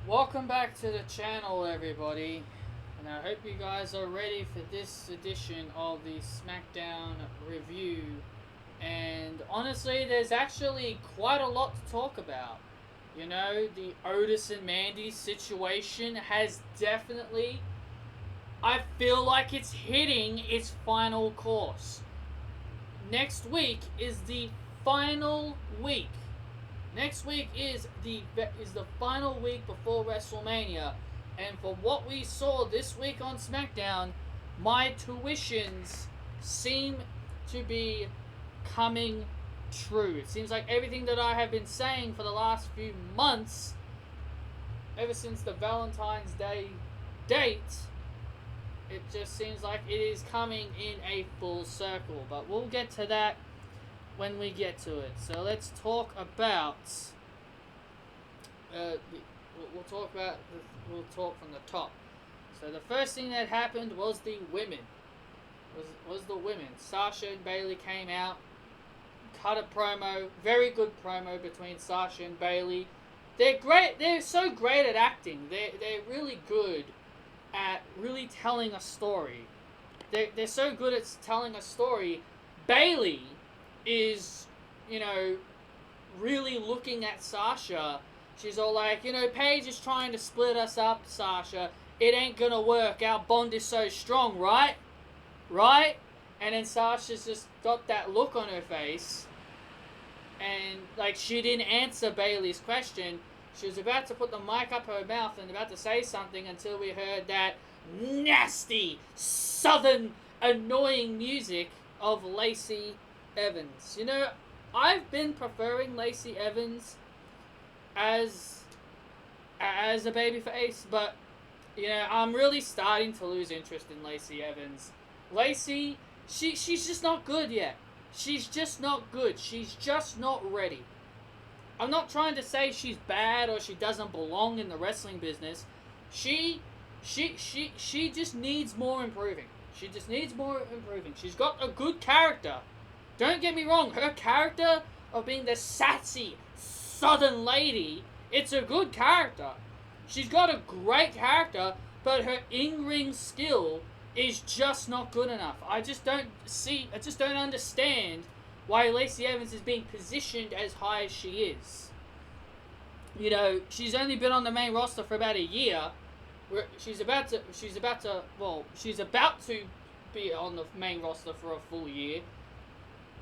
Welcome back to the channel, everybody, and I hope you guys are ready for this edition of the Smackdown review. And honestly, there's actually quite a lot to talk about. You know, the Otis and Mandy situation has definitely, I feel like it's hitting its final course. Next week is the final week. Next week is the final week before WrestleMania, and for what we saw this week on SmackDown, my tuitions seem to be coming true. It seems like everything that I have been saying for the last few months, ever since the Valentine's Day date, it just seems like it is coming in a full circle. But we'll get to that when we get to it. So let's talk about. We'll talk from the top. So the first thing that happened was the women. Was the women. Sasha and Bayley came out, cut a promo, very good promo between Sasha and Bayley. They're great. They're so great at acting. They're really good at really telling a story. They're so good at telling a story. Bayley is, really looking at Sasha. She's all like, Paige is trying to split us up, Sasha. It ain't gonna work. Our bond is so strong, right? Right? And then Sasha's just got that look on her face. And, she didn't answer Bayley's question. She was about to put the mic up her mouth and about to say something until we heard that nasty, southern, annoying music of Lacey Evans. I've been preferring Lacey Evans as a babyface, but I'm really starting to lose interest in Lacey Evans. Lacey, she's just not good yet. She's just not good. She's just not ready. I'm not trying to say she's bad or she doesn't belong in the wrestling business. She just needs more improving. She just needs more improving. She's got a good character. Don't get me wrong, her character of being the sassy southern lady, it's a good character. She's got a great character, but her in-ring skill is just not good enough. I just don't understand why Lacey Evans is being positioned as high as she is. She's only been on the main roster for about a year. She's about to be on the main roster for a full year.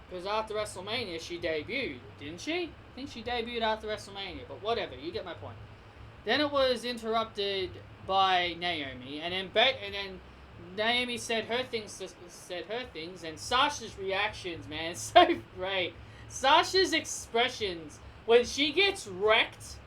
Because after WrestleMania, she debuted, didn't she? I think she debuted after WrestleMania, but whatever, you get my point. Then it was interrupted by Naomi, and then Naomi said her things, and Sasha's reactions, man, so great. Sasha's expressions when she gets wrecked,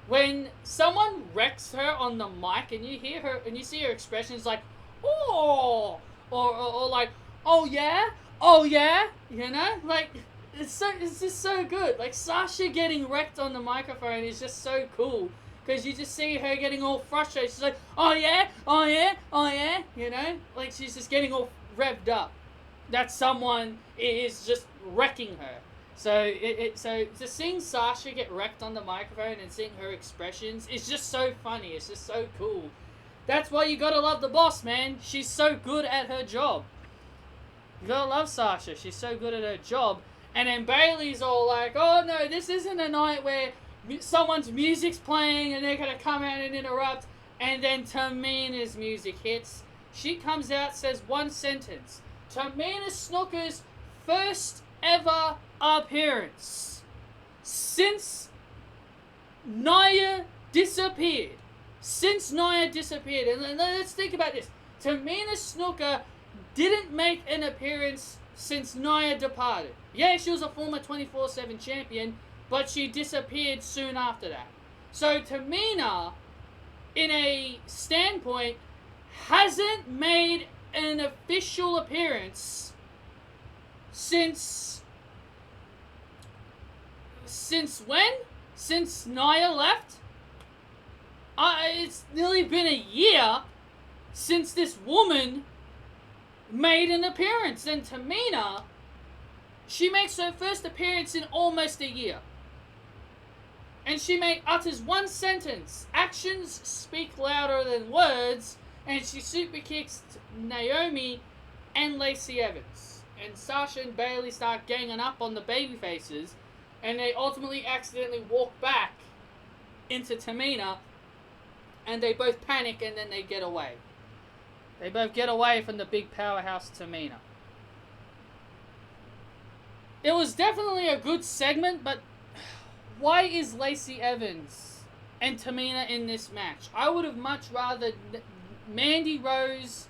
when someone wrecks her on the mic, and you hear her, and you see her expressions like, oh, or like, oh yeah. Oh yeah, it's just so good. Sasha getting wrecked on the microphone is just so cool because you just see her getting all frustrated. She's like, oh yeah, oh yeah, oh yeah, she's just getting all revved up. That someone is just wrecking her. So so seeing Sasha get wrecked on the microphone and seeing her expressions is just so funny. It's just so cool. That's why you gotta love the boss, man. She's so good at her job. You gotta love Sasha. She's so good at her job. And then Bayley's all like, oh no, this isn't a night where someone's music's playing and they're gonna come out and interrupt. And then Tamina's music hits. She comes out, says one sentence. Tamina Snuka's first ever appearance since Nia disappeared. And let's think about this. Tamina Snuka didn't make an appearance since Nia departed. Yeah, she was a former 24/7 champion, but she disappeared soon after that. So Tamina, in a standpoint, hasn't made an official appearance since when? Since Nia left? It's nearly been a year since this woman made an appearance. And Tamina, she makes her first appearance in almost a year. And she utters one sentence. actions speak louder than words, and she super kicks Naomi and Lacey Evans. And Sasha and Bayley start ganging up on the baby faces, and they ultimately accidentally walk back into Tamina, and they both panic, and then they get away. They both get away from the big powerhouse Tamina. It was definitely a good segment, but why is Lacey Evans and Tamina in this match? I would have much rather Mandy Rose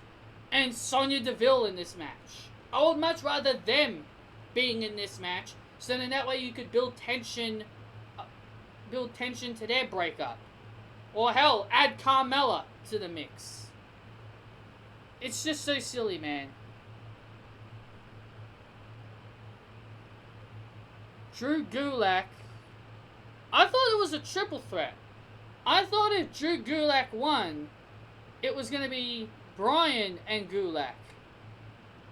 and Sonya Deville in this match. I would much rather them being in this match, so then that way you could build tension to their breakup. Or hell, add Carmella to the mix. It's just so silly, man. Drew Gulak. I thought it was a triple threat. I thought if Drew Gulak won, it was going to be Bryan and Gulak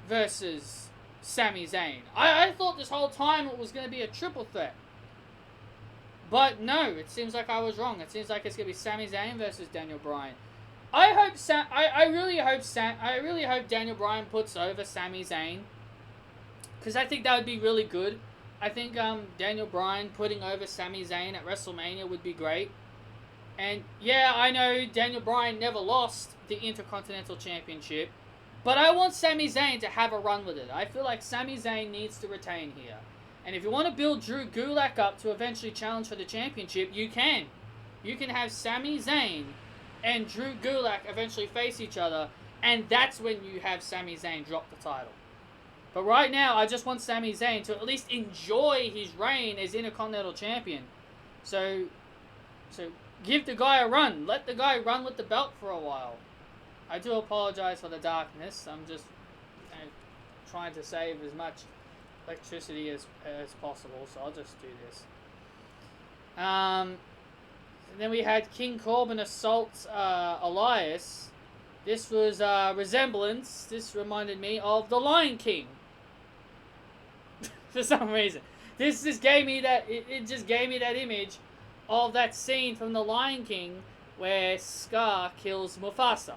versus Sami Zayn. I thought this whole time it was going to be a triple threat. But no, it seems like I was wrong. It seems like it's going to be Sami Zayn versus Daniel Bryan. I really hope Daniel Bryan puts over Sami Zayn, because I think that would be really good. I think Daniel Bryan putting over Sami Zayn at WrestleMania would be great. And yeah, I know Daniel Bryan never lost the Intercontinental Championship, but I want Sami Zayn to have a run with it. I feel like Sami Zayn needs to retain here. And if you want to build Drew Gulak up to eventually challenge for the championship, you can. You can have Sami Zayn and Drew Gulak eventually face each other, and that's when you have Sami Zayn drop the title. But right now, I just want Sami Zayn to at least enjoy his reign as Intercontinental Champion. So give the guy a run. Let the guy run with the belt for a while. I do apologize for the darkness. I'm just trying to save as much electricity as possible, so I'll just do this. Then we had King Corbin assault Elias. This was resemblance. This reminded me of the Lion King. For some reason, this just gave me that. It just gave me that image of that scene from the Lion King where Scar kills Mufasa.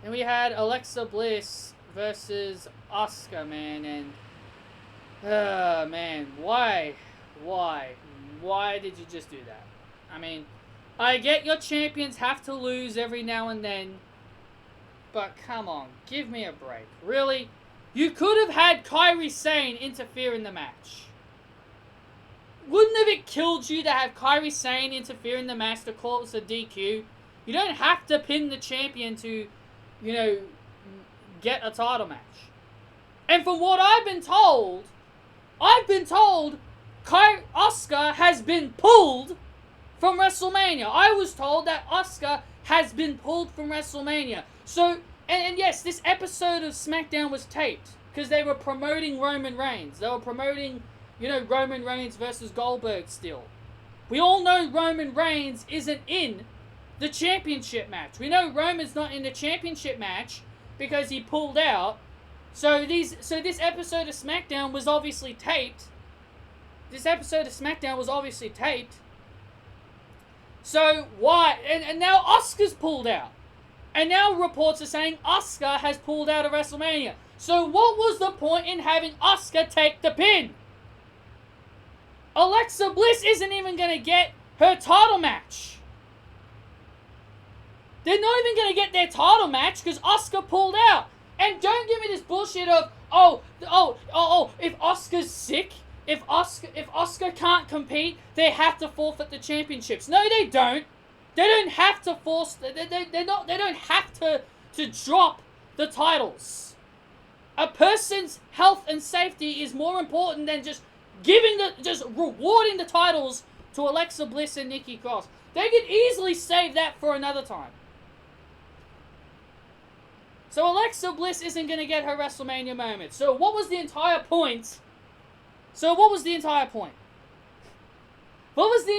And we had Alexa Bliss versus Asuka, man, and man, why did you just do that? I mean, I get your champions have to lose every now and then, but come on, give me a break. Really? You could have had Kairi Sane interfere in the match. Wouldn't have it killed you to have Kairi Sane interfere in the match to call it a DQ? You don't have to pin the champion to, get a title match. And from what I've been told Asuka has been pulled from WrestleMania. I was told that Asuka has been pulled from WrestleMania. So, and yes, this episode of Smackdown was taped because they were promoting Roman Reigns. They were promoting, Roman Reigns versus Goldberg still. We all know Roman Reigns isn't in the championship match. We know Roman's not in the championship match because he pulled out. So this episode of Smackdown was obviously taped. So why? And now Asuka's pulled out. And now reports are saying Asuka has pulled out of WrestleMania. So what was the point in having Asuka take the pin? Alexa Bliss isn't even going to get her title match. They're not even going to get their title match because Asuka pulled out. And don't give me this bullshit of, if Asuka's sick, if Asuka can't compete, they have to forfeit the championships. No, they don't. They don't have to they don't have to drop the titles. A person's health and safety is more important than just rewarding the titles to Alexa Bliss and Nikki Cross. They could easily save that for another time. So Alexa Bliss isn't going to get her WrestleMania moment. So what was the entire point? What was the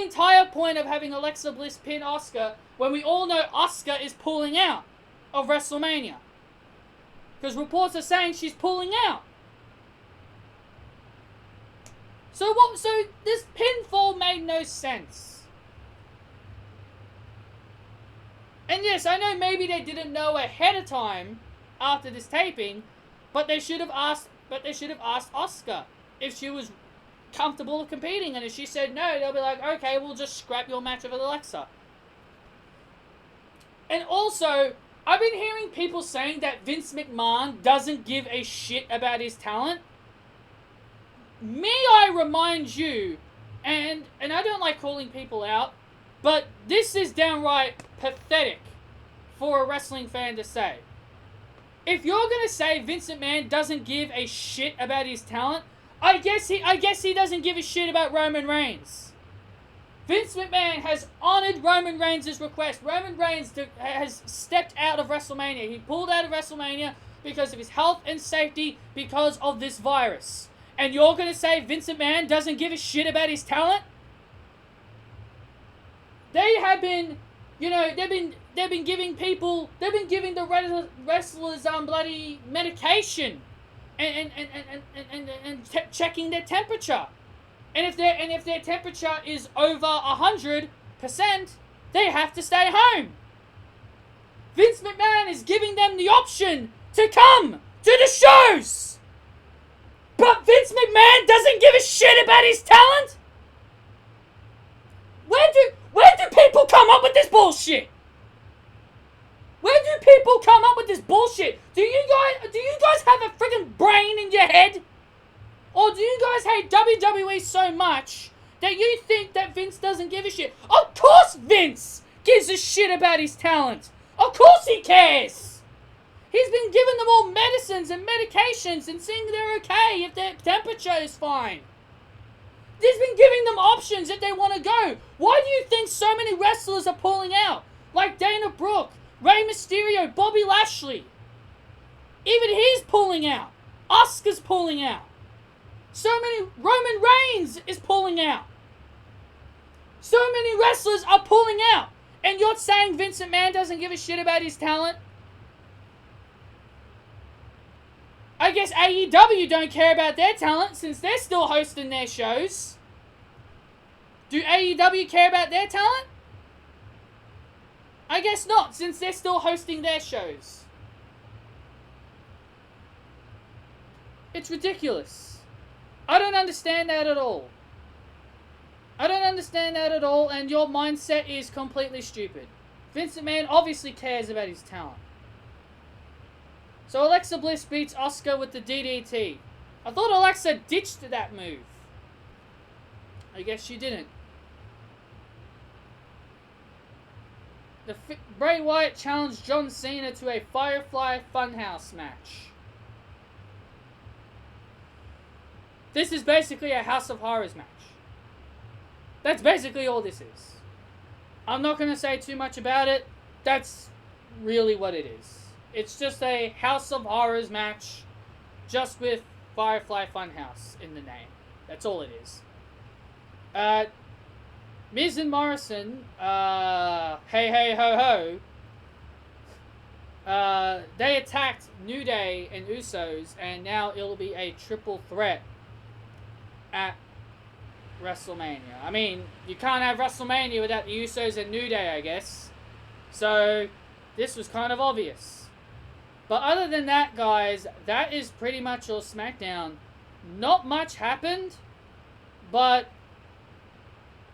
entire point of having Alexa Bliss pin Asuka when we all know Asuka is pulling out of WrestleMania? Because reports are saying she's pulling out. So what? So this pinfall made no sense. And yes, I know maybe they didn't know ahead of time after this taping, but they should have asked. But they should have asked Asuka if she was comfortable with competing, and if she said no, they'll be like, okay, we'll just scrap your match with Alexa. And also, I've been hearing people saying that Vince McMahon doesn't give a shit about his talent. May I remind you, and I don't like calling people out, but this is downright pathetic for a wrestling fan to say. If you're gonna say Vince McMahon doesn't give a shit about his talent, I guess he doesn't give a shit about Roman Reigns. Vince McMahon has honored Roman Reigns' request. Roman Reigns has stepped out of WrestleMania. He pulled out of WrestleMania because of his health and safety, because of this virus. And you're gonna say Vince McMahon doesn't give a shit about his talent? They have been, you know, they've been giving the wrestlers bloody medication and checking their temperature. And if their temperature is over 100%, they have to stay home. Vince McMahon is giving them the option to come to the shows. But Vince McMahon doesn't give a shit about his talent? Where do people come up with this bullshit? Where do people come up with this bullshit? Do you guys have a friggin' brain in your head? Or do you guys hate WWE so much that you think that Vince doesn't give a shit? Of course Vince gives a shit about his talent. Of course he cares. He's been giving them all medicines and medications and seeing they're okay if their temperature is fine. He's been giving them options if they want to go. Why do you think so many wrestlers are pulling out? Like Dana Brooke, Rey Mysterio, Bobby Lashley. Even he's pulling out. Asuka's pulling out. So many... Roman Reigns is pulling out. So many wrestlers are pulling out. And you're saying Vince McMahon doesn't give a shit about his talent? I guess AEW don't care about their talent since they're still hosting their shows. Do AEW care about their talent? I guess not, since they're still hosting their shows. It's ridiculous. I don't understand that at all. I don't understand that at all, and your mindset is completely stupid. Vince McMahon obviously cares about his talent. So Alexa Bliss beats Asuka with the DDT. I thought Alexa ditched that move. I guess she didn't. Bray Wyatt challenged John Cena to a Firefly Funhouse match. This is basically a House of Horrors match. That's basically all this is. I'm not going to say too much about it. That's really what it is. It's just a House of Horrors match, just with Firefly Funhouse in the name. That's all it is. Miz and Morrison, hey hey ho ho, they attacked New Day and Usos, and now it'll be a triple threat at WrestleMania. I mean, you can't have WrestleMania without the Usos and New Day, I guess. So, this was kind of obvious. But other than that, guys, that is pretty much all Smackdown. Not much happened, but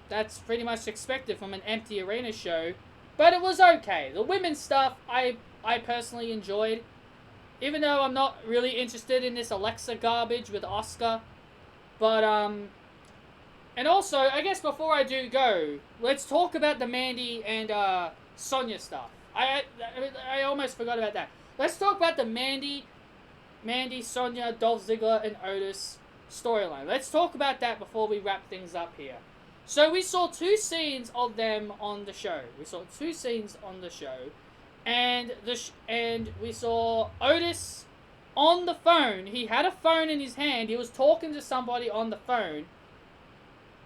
that's pretty much expected from an empty arena show. But it was okay. The women's stuff, I personally enjoyed. Even though I'm not really interested in this Alexa garbage with Asuka. But, and also, I guess before I do go, let's talk about the Mandy and Sonya stuff. I almost forgot about that. Let's talk about the Mandy, Sonya, Dolph Ziggler, and Otis storyline. Let's talk about that before we wrap things up here. So we saw 2 scenes of them on the show. And we saw Otis on the phone. He had a phone in his hand. He was talking to somebody on the phone.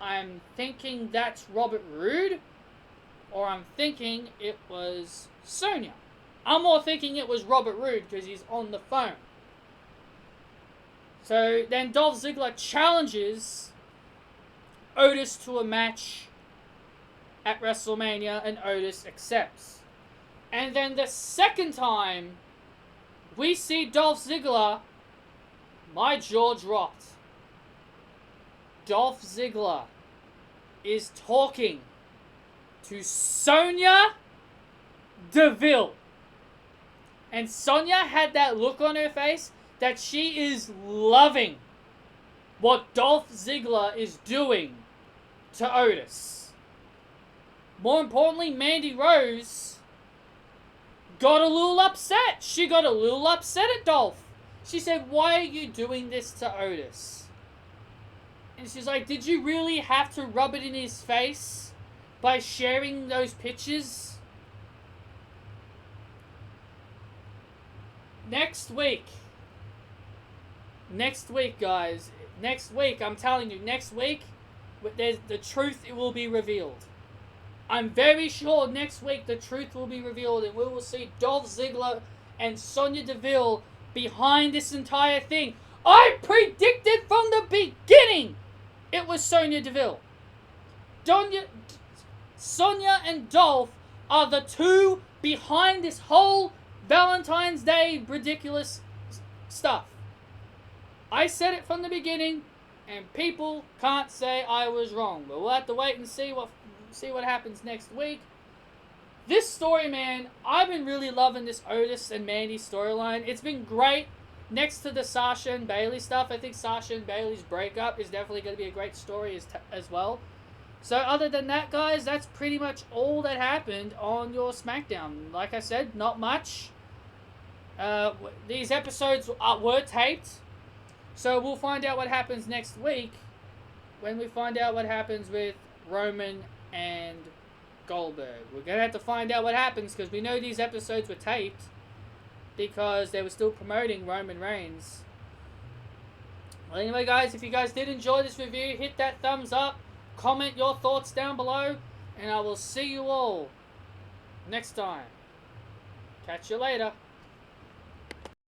I'm thinking that's Robert Roode, or I'm thinking it was Sonya. I'm more thinking it was Robert Roode because he's on the phone. So then Dolph Ziggler challenges Otis to a match at WrestleMania, and Otis accepts. And then the second time we see Dolph Ziggler, my jaw dropped. Dolph Ziggler is talking to Sonya Deville. And Sonya had that look on her face that she is loving what Dolph Ziggler is doing to Otis. More importantly, Mandy Rose got a little upset. She got a little upset at Dolph. She said, "Why are you doing this to Otis?" And she's like, "Did you really have to rub it in his face by sharing those pictures?" Next week, guys. Next week, I'm telling you, next week, the truth will be revealed. I'm very sure next week the truth will be revealed, and we will see Dolph Ziggler and Sonya Deville behind this entire thing. I predicted from the beginning it was Sonya Deville. Sonya and Dolph are the two behind this whole Valentine's Day ridiculous stuff. I said it from the beginning, and people can't say I was wrong. But we'll have to wait and see what happens next week. This story, man, I've been really loving this Otis and Mandy storyline. It's been great. Next to the Sasha and Bayley stuff, I think Sasha and Bayley's breakup is definitely going to be a great story as well. So other than that, guys, that's pretty much all that happened on your Smackdown. Like I said, not much. These episodes were taped. So we'll find out what happens next week when we find out what happens with Roman and Goldberg. We're going to have to find out what happens because we know these episodes were taped because they were still promoting Roman Reigns. Well, anyway, guys, if you guys did enjoy this review, hit that thumbs up, comment your thoughts down below, and I will see you all next time. Catch you later.